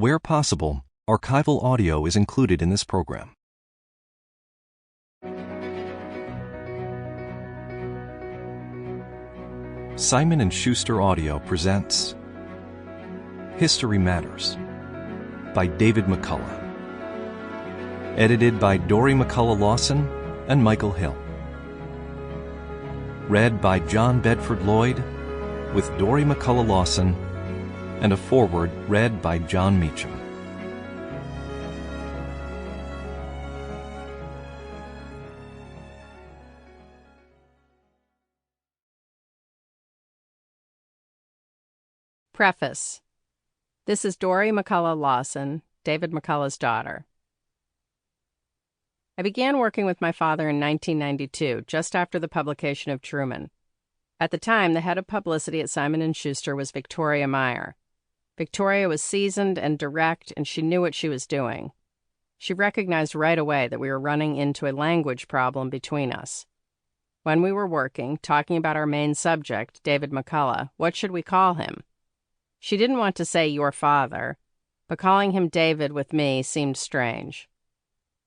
Where possible, archival audio is included in this program. Simon & Schuster Audio presents History Matters by David McCullough. Edited by Dorie McCullough Lawson and Michael Hill. Read by John Bedford Lloyd with Dorie McCullough Lawson and a foreword read by Jon Meacham. Preface. This is Dorie McCullough Lawson, David McCullough's daughter. I began working with my father in 1992, just after the publication of Truman. At the time, the head of publicity at Simon & Schuster was Victoria Meyer. Victoria was seasoned and direct, and she knew what she was doing. She recognized right away that we were running into a language problem between us. When we were working, talking about our main subject, David McCullough, what should we call him? She didn't want to say your father, but calling him David with me seemed strange.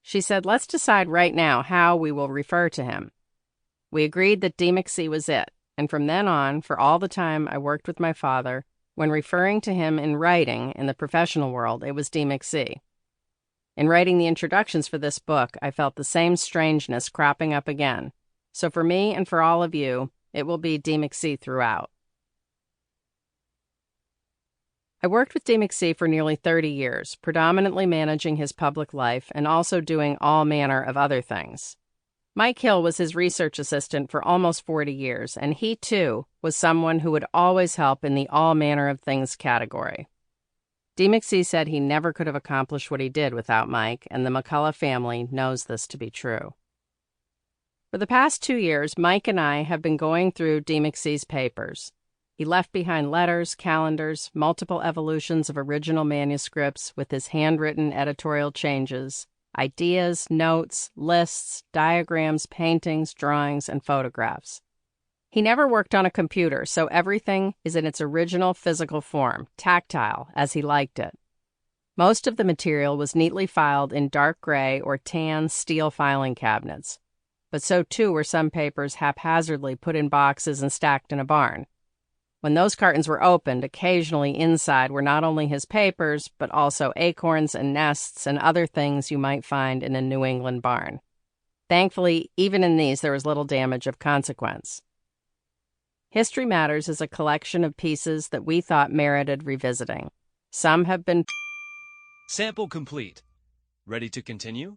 She said, let's decide right now how we will refer to him. We agreed that D. McC was it, and from then on, for all the time I worked with my father, when referring to him in writing in the professional world, it was D. McC. In writing the introductions for this book, I felt the same strangeness cropping up again. So for me and for all of you, it will be D. McC throughout. I worked with D. McC for nearly 30 years, predominantly managing his public life and also doing all manner of other things. Mike Hill was his research assistant for almost 40 years, and he, too, was someone who would always help in the all manner of things category. D. McC said he never could have accomplished what he did without Mike, and the McCullough family knows this to be true. For the past 2 years, Mike and I have been going through D. McC's papers. He left behind letters, calendars, multiple evolutions of original manuscripts with his handwritten editorial changes, ideas, notes, lists, diagrams, paintings, drawings, and photographs. He never worked on a computer, so everything is in its original physical form, tactile, as he liked it. Most of the material was neatly filed in dark gray or tan steel filing cabinets, but so too were some papers haphazardly put in boxes and stacked in a barn. When those cartons were opened, occasionally inside were not only his papers, but also acorns and nests and other things you might find in a New England barn. Thankfully, even in these, there was little damage of consequence. History Matters is a collection of pieces that we thought merited revisiting. Some have been... Sample complete. Ready to continue?